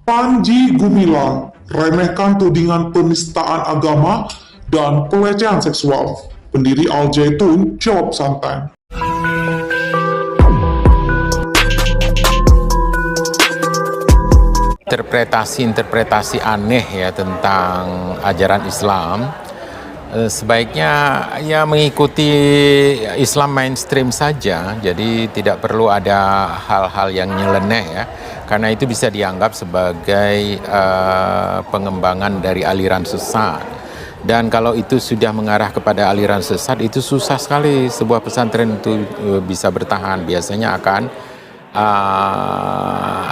Panji Gumilang remehkan tudingan penistaan agama dan pelecehan seksual. Pendiri Al Zaitun jawab santai. Interpretasi aneh ya tentang ajaran Islam, sebaiknya ya mengikuti Islam mainstream saja, jadi tidak perlu ada hal-hal yang nyeleneh ya, karena itu bisa dianggap sebagai pengembangan dari aliran sesat. Dan kalau itu sudah mengarah kepada aliran sesat, itu susah sekali sebuah pesantren itu bisa bertahan. Biasanya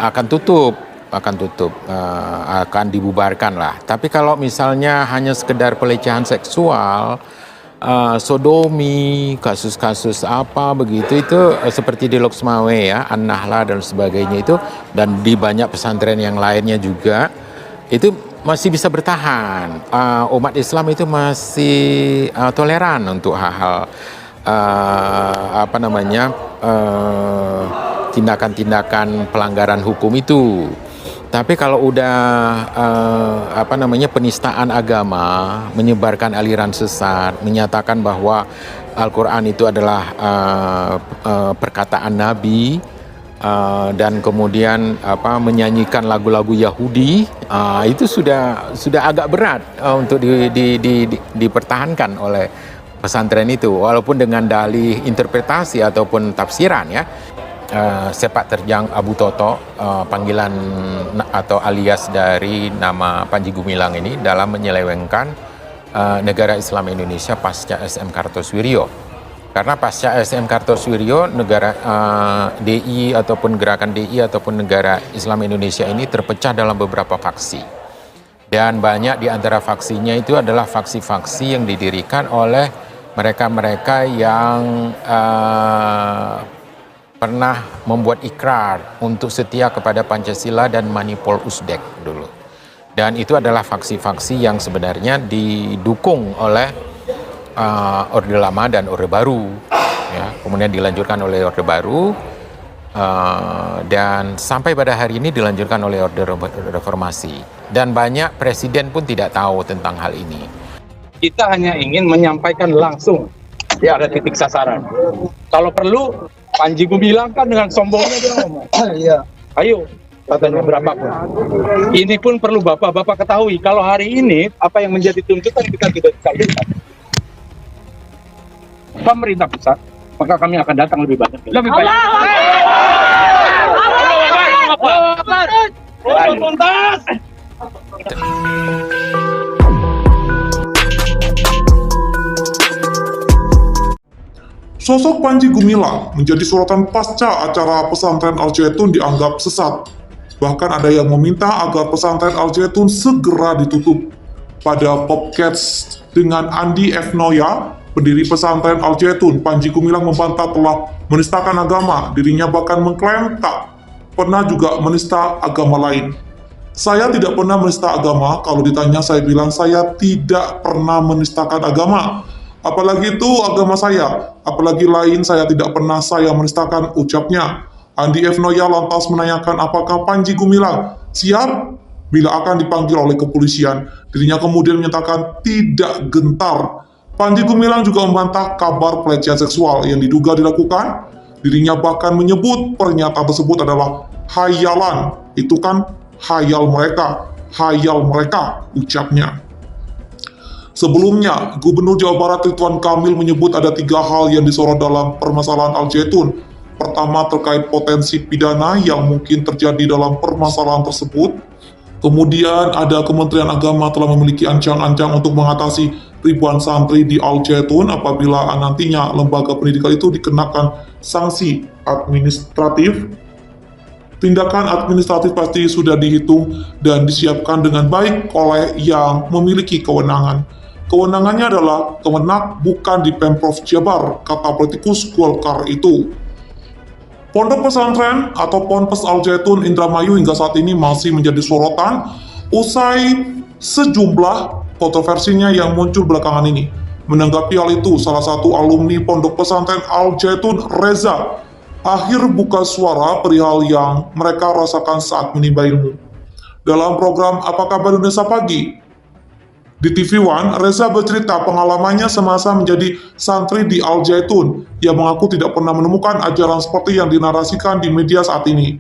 akan tutup, akan dibubarkan lah. Tapi kalau misalnya hanya sekedar pelecehan seksual, sodomi, kasus-kasus apa begitu, itu seperti di Loksmawe ya, An-Nahla dan sebagainya itu, dan di banyak pesantren yang lainnya juga, itu masih bisa bertahan. Umat Islam itu masih toleran untuk hal-hal tindakan-tindakan pelanggaran hukum itu. Tapi kalau udah penistaan agama, menyebarkan aliran sesat, menyatakan bahwa Al-Quran itu adalah perkataan Nabi, dan kemudian menyanyikan lagu-lagu Yahudi, itu sudah agak berat untuk dipertahankan oleh pesantren itu, walaupun dengan dalih interpretasi ataupun tafsiran ya. Sepak terjang Abu Toto, panggilan atau alias dari nama Panji Gumilang ini, dalam menyelewengkan negara Islam Indonesia pasca SM Kartosuwiryo. Karena pasca SM Kartosuwiryo, negara DI ataupun gerakan DI ataupun negara Islam Indonesia ini terpecah dalam beberapa faksi. Dan banyak di antara faksinya itu adalah faksi-faksi yang didirikan oleh mereka-mereka yang pernah membuat ikrar untuk setia kepada Pancasila dan Manipol Usdek dulu. Dan itu adalah faksi-faksi yang sebenarnya didukung oleh Orde Lama dan Orde Baru, ya. Kemudian dilanjutkan oleh Orde Baru, dan sampai pada hari ini dilanjutkan oleh Orde Reformasi. Dan banyak presiden pun tidak tahu tentang hal ini. Kita hanya ingin menyampaikan langsung ya, ada titik sasaran. Kalau perlu, Panji Gumilang kan dengan sombongnya dia ngomong, iya, ayo, katanya berapapun. Ini pun perlu bapak-bapak ketahui, kalau hari ini apa yang menjadi tuntutan kita tidak dikabulkan pemerintah pusat, maka kami akan datang lebih banyak. Lebih baik. Tuntas. Sosok Panji Gumilang menjadi sorotan pasca acara pesantren Al Zaitun dianggap sesat. Bahkan ada yang meminta agar pesantren Al Zaitun segera ditutup. Pada podcast dengan Andi F. Noya, pendiri pesantren Al Zaitun, Panji Gumilang membantah telah menistakan agama. Dirinya bahkan mengklaim tak pernah juga menista agama lain. Saya tidak pernah menista agama. Kalau ditanya, saya bilang saya tidak pernah menistakan agama. Apalagi itu agama saya, apalagi lain saya tidak pernah saya menistakan, ucapnya. Andi F. Noya lantas menanyakan apakah Panji Gumilang siap bila akan dipanggil oleh kepolisian. Dirinya kemudian menyatakan tidak gentar. Panji Gumilang juga membantah kabar pelecehan seksual yang diduga dilakukan. Dirinya bahkan menyebut pernyataan tersebut adalah hayalan. Itu kan hayal mereka, ucapnya. Sebelumnya, Gubernur Jawa Barat Ridwan Kamil menyebut ada 3 hal yang disorot dalam permasalahan Al Zaitun. Pertama, terkait potensi pidana yang mungkin terjadi dalam permasalahan tersebut. Kemudian ada Kementerian Agama telah memiliki ancang-ancang untuk mengatasi ribuan santri di Al Zaitun apabila nantinya lembaga pendidikan itu dikenakan sanksi administratif. Tindakan administratif pasti sudah dihitung dan disiapkan dengan baik oleh yang memiliki kewenangan. Kewenangannya adalah Kemenak, bukan di Pemprov Jabar, kata politikus Golkar itu. Pondok pesantren atau Ponpes Al Zaitun Indramayu hingga saat ini masih menjadi sorotan usai sejumlah kontroversinya yang muncul belakangan ini. Menanggapi hal itu, salah satu alumni Pondok Pesantren Al Zaitun, Reza, akhir buka suara perihal yang mereka rasakan saat menimba ilmu. dalam program Apa Kabar Indonesia Pagi. Di TV One, Reza bercerita pengalamannya semasa menjadi santri di Al Zaitun. Ia mengaku tidak pernah menemukan ajaran seperti yang dinarasikan di media saat ini.